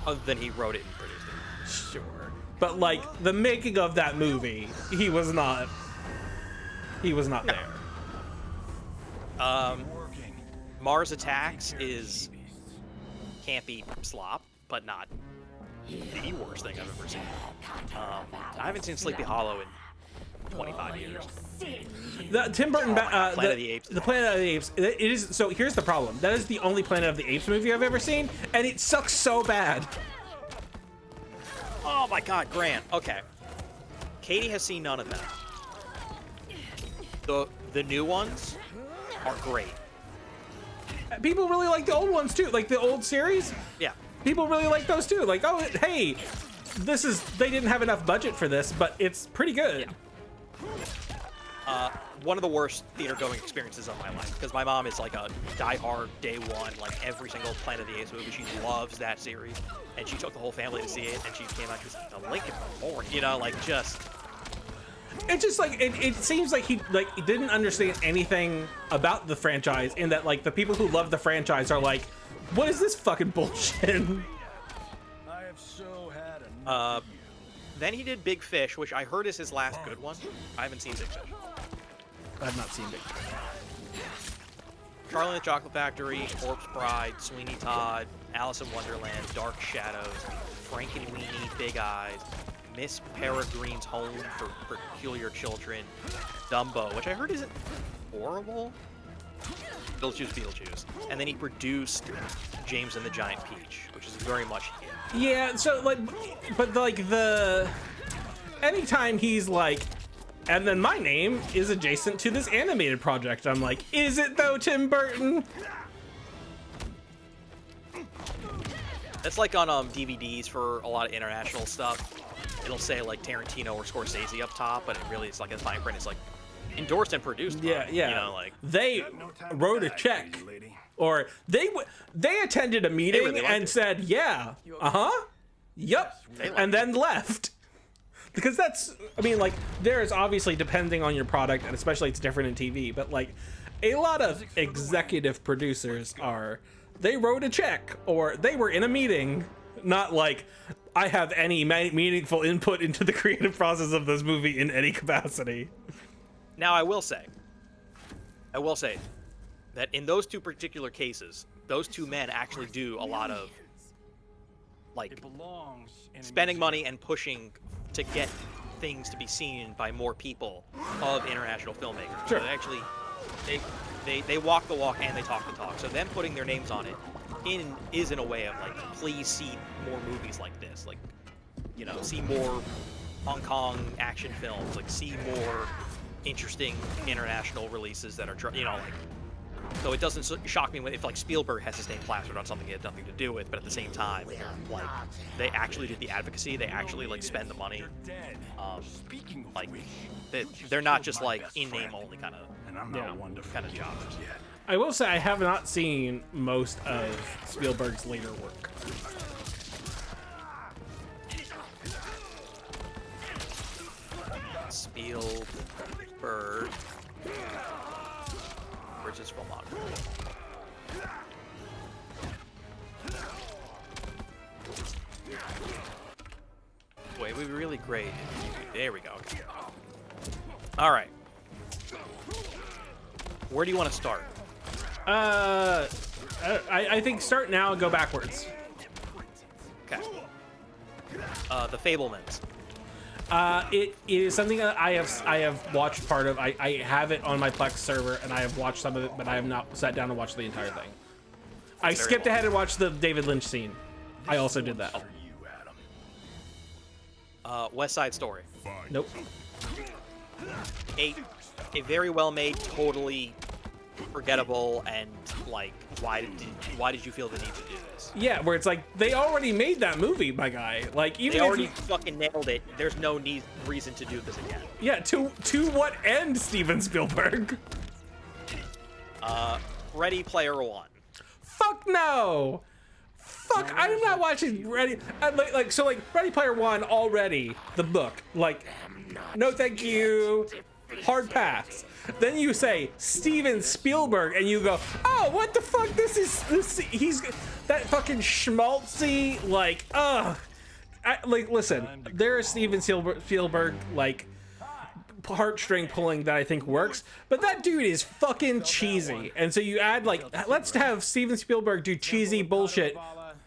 Other than he wrote it and produced it. Sure. But like the making of that movie, he was not there. Mars Attacks is campy slop, but not the worst thing I've ever seen. I haven't seen Sleepy Hollow in 25 years. The Tim Burton, Planet of the Apes. The Planet of the Apes. It is so. Here's the problem. That is the only Planet of the Apes movie I've ever seen, and it sucks so bad. Oh my God, Grant. Okay, Katie has seen none of them. The new ones, are great. People really like the old ones too, like the old series. Yeah. People really like those too. Like, oh, hey, they didn't have enough budget for this, but it's pretty good. Yeah. One of the worst theater-going experiences of my life, because my mom is like a die-hard day one, like every single Planet of the Apes movie. She loves that series, and she took the whole family to see it, and she came out, she was like, the Lincoln Memorial, you know, like just. It's just like it seems like he didn't understand anything about the franchise, in that like the people who love the franchise are like, what is this fucking bullshit? I have so had enough. Then he did Big Fish, which I heard is his last good one. I haven't seen Big Fish. I've not seen Big Fish. Charlie and the Chocolate Factory, Corpse Bride, Sweeney Todd, Alice in Wonderland, Dark Shadows, Frankenweenie, Big Eyes, Miss Peregrine's Home for Peculiar Children, Dumbo, which I heard isn't horrible. Beetlejuice. And then he produced James and the Giant Peach, which is very much him. Yeah, so like, but like anytime he's like, and then my name is adjacent to this animated project, I'm like, is it though, Tim Burton? That's like on DVDs for a lot of international stuff. It'll say like Tarantino or Scorsese up top, but it really is like in fine print. It's like endorsed and produced. Yeah. You know, like they wrote a check, or they attended a meeting really and said, yeah, yep, and then left. Because that's, I mean, like, there is obviously, depending on your product, and especially it's different in TV, but like a lot of executive producers they wrote a check, or they were in a meeting, not like, I have any meaningful input into the creative process of this movie in any capacity. Now, I will say that in those two particular cases, those two men actually do a lot of, like, spending money and pushing to get things to be seen by more people of international filmmakers. Sure. So they actually, they walk the walk and they talk the talk. So them putting their names on it is in a way of like, please see more movies like this. Like, you know, see more Hong Kong action films. Like, see more interesting international releases that are, you know, like. So it doesn't shock me if like Spielberg has his name plastered on something he had nothing to do with, but at the same time, like they actually did the advocacy, they actually like spend the money. Like they're not just like in name only kind of jobs. I will say I have not seen most of Spielberg's later work. Spielberg. Where's his filmography? Wait, it would be really great. There we go. Okay. All right. Where do you want to start? I think start now and go backwards. Okay. The Fablemans. It is something that I have watched part of. I have it on my Plex server, and I have watched some of it, but I have not sat down and watched the entire thing. I skipped ahead and watched the David Lynch scene. I also did that. West Side Story. Nope. A very well made, totally forgettable, and like, why did you feel the need to do this? Yeah, where it's like they already made that movie, my guy. Like, even they if already fucking nailed it. There's no reason to do this again. Yeah, to what end, Steven Spielberg? Ready Player One. Fuck no. Fuck, I'm not watching Ready. Like Ready Player One already. The book, like, no, thank you. Hard pass. Then you say Steven Spielberg, and you go, oh, what the fuck? He's that fucking schmaltzy, like, listen, there is Steven Spielberg, like, heartstring pulling that I think works, but that dude is fucking cheesy. And so you add, like, let's have Steven Spielberg do cheesy bullshit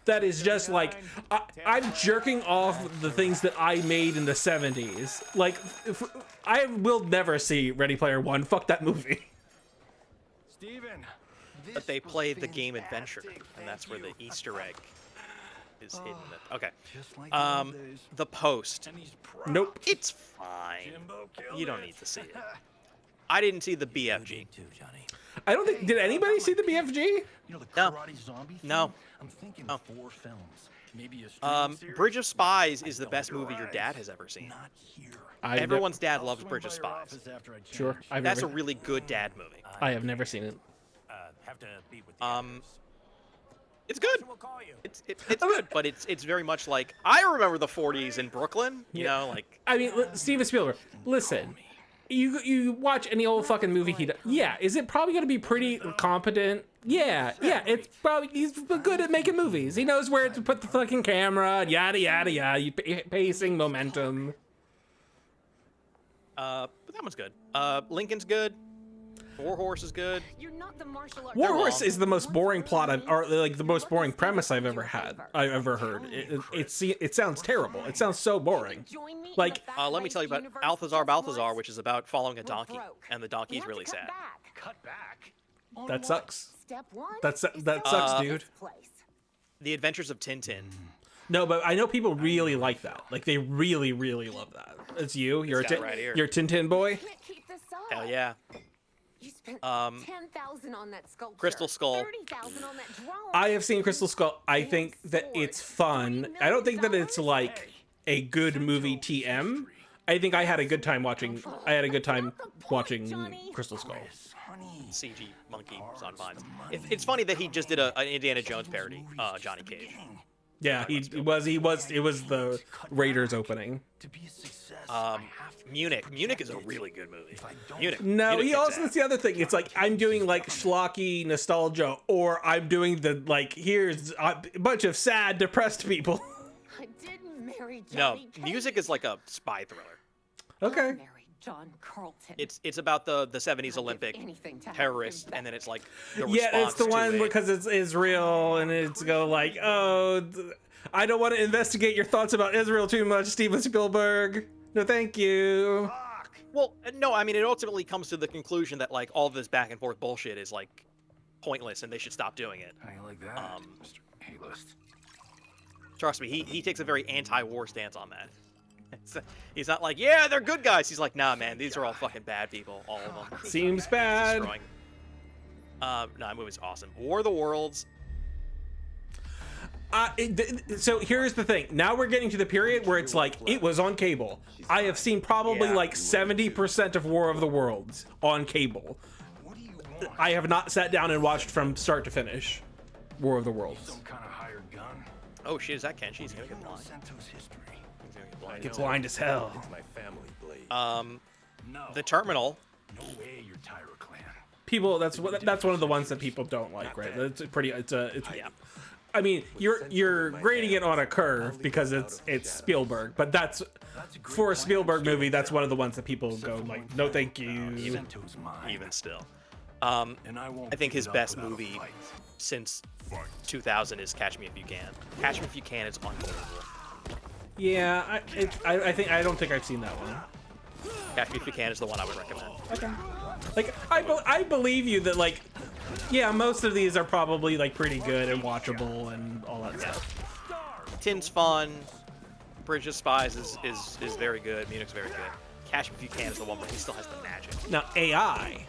that is just like, I'm jerking off the things that I made in the 70s. Like, I will never see Ready Player One. Fuck that movie. Steven, But they played the game Adventure, and that's where the Easter egg is hidden. Okay. The Post. Nope. It's fine. You don't need to see it. I didn't see the BFG. Too, Johnny. I don't think. Did anybody see the BFG? You know the No. karate zombie thing? No. I'm thinking No. 4 films. Maybe a streaming series? Bridge of Spies is I the know best your movie your eyes. dad has ever seen. Not here. Everyone's dad I'll loves swing Bridge of by your Spies. office after I Sure. change. That's a really good dad movie. I have never seen it. Have to be with the It's good. We'll call you. It's good, but it's very much like I remember the 40s in Brooklyn. You know, like I mean, Steven Spielberg. Listen, you watch any old fucking movie he does. Yeah, is it probably gonna be pretty competent? Yeah. It's probably he's good at making movies. He knows where to put the fucking camera. Yada yada yada. Pacing, momentum. but that one's good. Lincoln's good. War Horse is good. You're not the martial arts. War Horse is the most boring plot or like the most boring premise I've ever heard. It sounds terrible. It sounds so boring. Like, Let me tell you about Althazar Balthazar, which is about following a donkey, and the donkey is really sad. Cut back. that sucks. Step 1. That sucks, dude. The Adventures of Tintin. No, but I know people really like that. Like they really, really love that. It's you. You're guy right here. you're a Tintin boy. Can't keep this up. Hell yeah. You spent 10,000 on that sculpture. Crystal Skull. 30,000 on that drone. I have seen Crystal Skull. I think that it's fun. I don't think that it's like a good movie TM. I think I had a good time watching. I had a good time watching Crystal Skull. CG monkey on vines. It's funny that he just did an Indiana Jones parody, Johnny Cage. Yeah, it was the Raiders opening. Munich. Munich is a really good movie. Munich. No, Munich he kicks also ass. that's the other thing. It's like I'm doing like schlocky nostalgia, or I'm doing the like here's a bunch of sad, depressed people. I didn't marry No, Johnny music Cage. is like a spy thriller. Okay. I married John Carlton. It's about the 70s Olympic anything to have terrorists, him and then it's like the Yeah, response it's the to one it. because it's Israel, and it's go like, oh, I don't want to investigate your thoughts about Israel too much, Steven Spielberg. No, thank you. Well, no, I mean it ultimately comes to the conclusion that like all this back and forth bullshit is like pointless, and they should stop doing it. How you like that, Mr. A-list? Trust me, he takes a very anti-war stance on that. He's not like, yeah, they're good guys. He's like, nah, man, these are all fucking bad people, all of them. Seems bad. Destroying. No, that movie's awesome. War of the Worlds. So here's the thing. Now we're getting to the period where it's like it was on cable. I have seen probably like 70% of War of the Worlds on cable. I have not sat down and watched from start to finish War of the Worlds. Some kind of hired gun. Oh shit, is that Kenshi? He's gonna get blind. Santos history. He's gonna get blind. Get blind as hell. It's my family blade. No. The Terminal. No way, you're Tyra Clan. People, that's one of the ones that people don't like, right? It's pretty. It's Yeah. I mean, you're grading it on a curve because it's Spielberg, but that's for a Spielberg movie. That's one of the ones that people go like, no, thank you. Santos mine. Even still. And I won't I think give his it up best without a movie fight. since 2000 is Catch Me If You Can. Catch Me If You Can is unbelievable. Yeah, I don't think I've seen that one. Catch Me If You Can is the one I would recommend. Okay. Like I believe you that like, yeah, most of these are probably like pretty good and watchable and all that stuff. Tin's fun. Bridge of Spies is very good. Munich's very good. Catch Me If You Can is the one where he still has the magic. Now AI.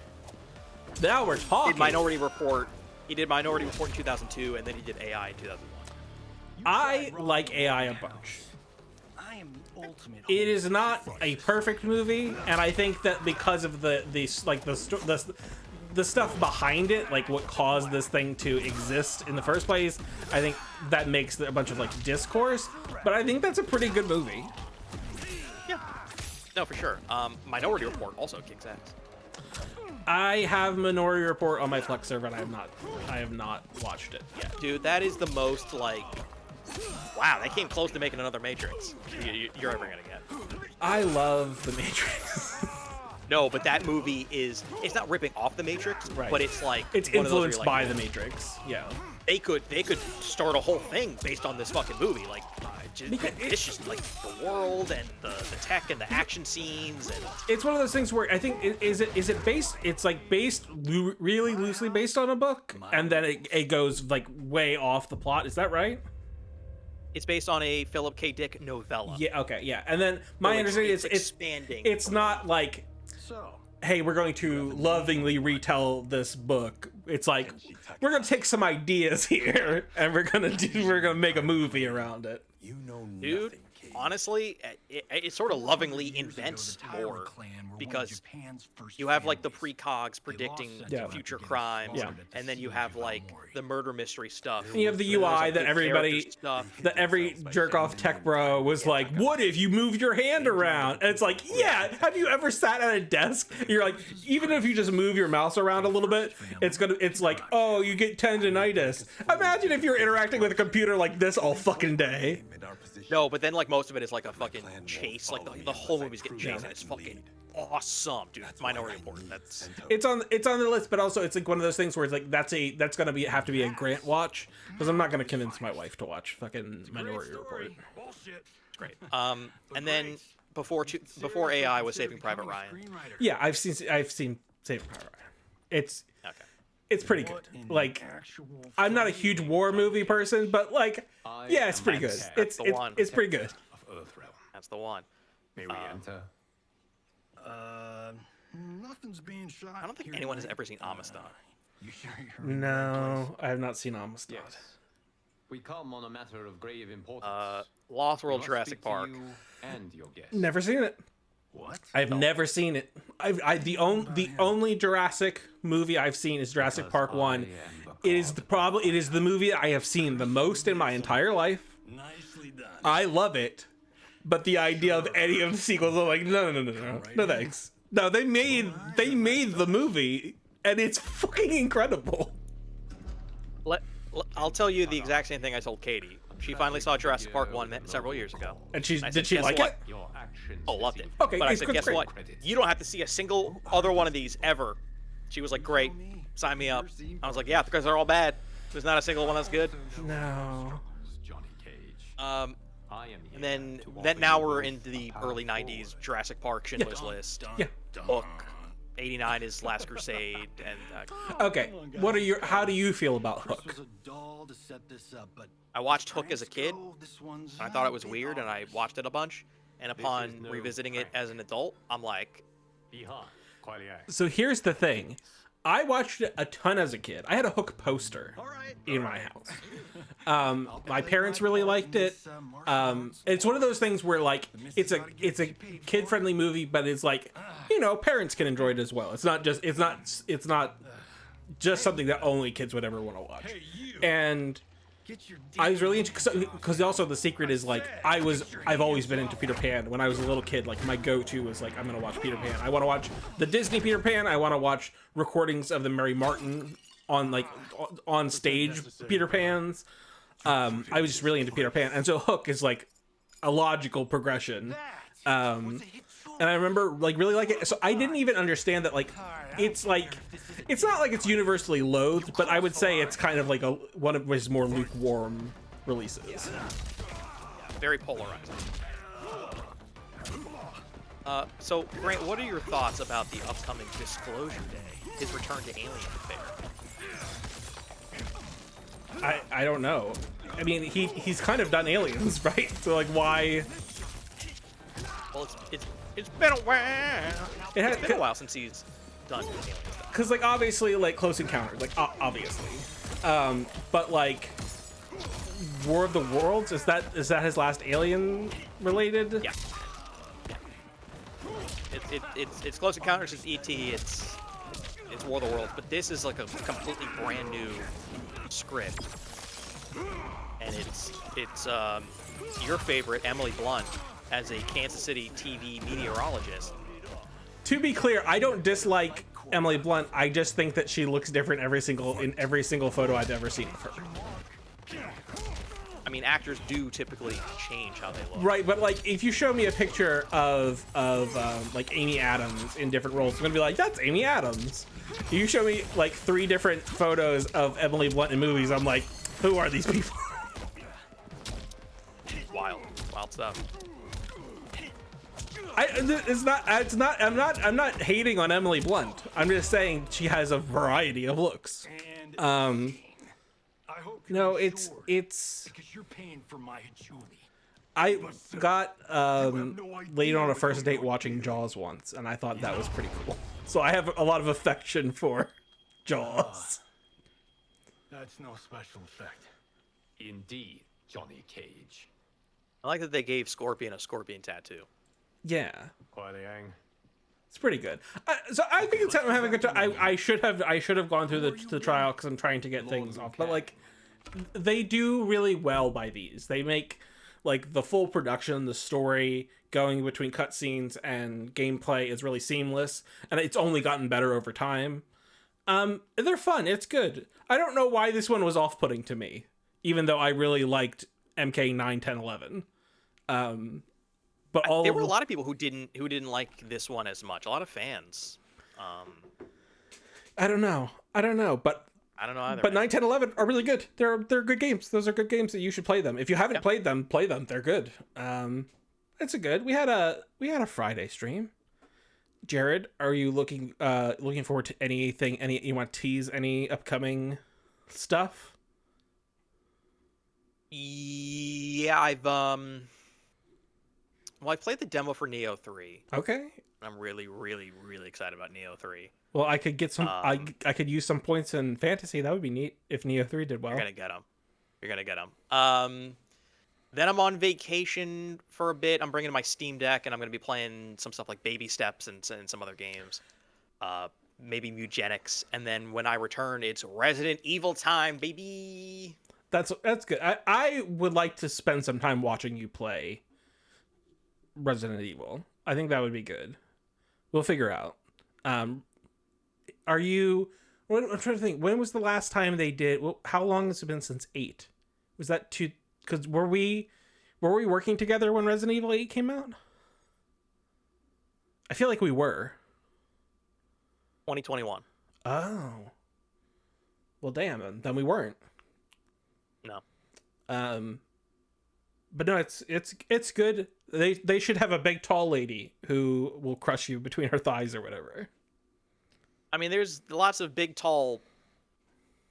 Now we're talking. He did Minority Report. He did Minority Report in 2002, and then he did AI in 2001. I like AI a bunch. I am the ultimate. It is not a perfect movie, and I think that because of the stuff behind it, like what caused this thing to exist in the first place, I think that makes a bunch of like discourse. But I think that's a pretty good movie. Yeah. No, for sure. Minority Report also kicks ass. I have Minority Report on my Flex server, and I have not watched it yet. Dude, that is the most like. Wow, they came close to making another Matrix. You're ever gonna get. I love The Matrix. No, but that movie is—it's not ripping off the Matrix, Right. but it's like It's one of those where influenced you're by like, The Matrix. Yeah. They could start a whole thing based on this fucking movie. Like, it's just like the world and the tech and the action scenes and. It's one of those things where I think is it based? It's like based really loosely based on a book, and then it goes like way off the plot. Is that right? It's based on a Philip K. Dick novella. Yeah. Okay. Yeah. And then my So understanding is it's expanding. it's not like So, hey, we're going to lovingly retell this book. It's like, we're going to take some ideas here and we're going to make a movie around it. You know Dude, nothing, kid. honestly, it sort of lovingly invents more because you have like the precogs predicting future crimes, and then you have like the murder mystery stuff. And you have the UI that everybody, that every jerk off tech bro was like, what if you move your hand around? And it's like, yeah, have you ever sat at a desk? You're like, even if you just move your mouse around a little bit, it's like, oh, you get tendinitis. Imagine if you're interacting with a computer like this all fucking day. No, but then like most of it is like a fucking chase. Like the whole movie's getting chased, and it's fucking awesome, dude. Minority Report. It's on the list, but also it's like one of those things where it's like that's gonna have to be a Grant watch, because I'm not gonna convince my wife to watch fucking Minority Report. It's great. And then before AI was Saving Private Ryan. Yeah, I've seen Saving Private Ryan. It's pretty good. Like, I'm not a huge war movie person, but like, yeah, it's pretty good. It's pretty good. That's the one. May we enter? Nothing's being shot. I don't think anyone has ever seen Amistad. You sure you're No, I have not seen Amistad. Yes. We come on a matter of grave importance. Lost World Jurassic Park. And your guest. Never seen it. What? I've never seen it. The only Jurassic movie I've seen is Jurassic Park 1. It is the movie I have seen the most in my entire life. Nicely done. I love it, but the idea of any of the sequels, I'm like, no, thanks. No, they made the movie, and it's fucking incredible. I'll tell you the exact same thing I told Katie. She finally saw Jurassic Park 1 several years ago. And did she like it? Oh, loved it. Okay, but I said, guess what? You don't have to see a single other one of these ever. She was like, great, sign me up. I was like, yeah, because they're all bad. There's not a single one that's good. No. And then now we're into the early 90s, Jurassic Park, Schindler's List, Hook, 89 is Last Crusade, and okay, how do you feel about Hook? I watched Hook as a kid, and I thought it was weird, and I watched it a bunch, and upon revisiting it as an adult, I'm like... So here's the thing. I watched it a ton as a kid. I had a Hook poster in my house. My parents really liked it. It's one of those things where like it's a kid-friendly movie, but it's like, parents can enjoy it as well. It's not just something that only kids would ever want to watch. And I was really into, because also the secret is like I've always been into Peter Pan. When I was a little kid, like my go-to was like, I'm gonna watch Peter Pan. I want to watch the Disney Peter Pan. I want to watch recordings of the Mary Martin on stage Peter Pans. I was just really into Peter Pan, and so Hook is like a logical progression. And I remember like really like it. So I didn't even understand that like it's not like it's universally loathed, but I would say it's kind of like one of his more lukewarm releases. Very polarizing. So Grant, what are your thoughts about the upcoming Disclosure Day, his return to Alien Affair? I don't know. I mean, he's kind of done Aliens, right? So like, why? Well, it's been a while. It's been a while since he's done Alien stuff. Because like obviously like Close Encounters, like obviously, but like War of the Worlds, is that his last Alien related? Yeah. It's Close Encounters, it's E.T., it's War of the Worlds, but this is like a completely brand new script, and it's your favorite Emily Blunt as a Kansas City TV meteorologist. To be clear, I don't dislike Emily Blunt. I just think that she looks different in every single photo I've ever seen of her. I mean, actors do typically change how they look. Right, but like if you show me a picture of like Amy Adams in different roles, I'm gonna be like, that's Amy Adams. If you show me like 3 different photos of Emily Blunt in movies, I'm like, who are these people? Wild stuff. I'm not hating on Emily Blunt. I'm just saying she has a variety of looks. No, it's because you're paying for my Julie. I got laid on a first date watching Jaws once, and I thought that was pretty cool. So I have a lot of affection for Jaws. That's no special effect. Indeed, Johnny Cage. I like that they gave Scorpion a scorpion tattoo. Yeah. Quite a yang. It's pretty good. So I think it's I'm having a good time. I should have gone through the trial because I'm trying to get things off. But like, they do really well by these. They make like the full production, the story going between cutscenes and gameplay is really seamless, and it's only gotten better over time. They're fun. It's good. I don't know why this one was off-putting to me, even though I really liked MK 9, 10, 11. But there were a lot of people who didn't like this one as much. A lot of fans. I don't know, but I don't know either. But 9, 10, 11 are really good. They're good games. Those are good games that you should play them. If you haven't played them, play them. They're good. It's a good. We had a Friday stream. Jared, are you looking forward to anything? You want to tease any upcoming stuff? Yeah, I played the demo for Neo 3. Okay. I'm really, really, really excited about Neo 3. Well, I could get some. I could use some points in fantasy. That would be neat if Neo 3 did well. You're gonna get them. Then I'm on vacation for a bit. I'm bringing my Steam Deck, and I'm gonna be playing some stuff like Baby Steps and some other games. Maybe Mugenics, and then when I return, it's Resident Evil time, baby. That's good. I would like to spend some time watching you play Resident Evil. I think that would be good. We'll figure out. Are you? I'm trying to think. When was the last time they did? Well, how long has it been since 8? Was that 2? Because were we working together when Resident Evil 8 came out? I feel like we were. 2021. Oh. Well, damn. Then we weren't. No. But no, it's good. They should have a big tall lady who will crush you between her thighs or whatever. I mean, there's lots of big, tall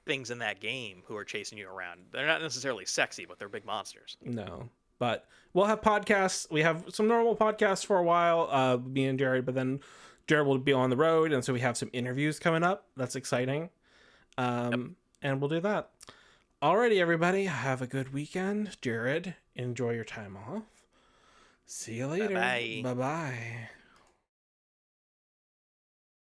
things in that game who are chasing you around. They're not necessarily sexy, but they're big monsters. No, but we'll have podcasts. We have some normal podcasts for a while, me and Jared, but then Jared will be on the road, and so we have some interviews coming up. That's exciting. And we'll do that. Alrighty, everybody. Have a good weekend. Jared, enjoy your time off. See you later. Bye-bye. Bye-bye.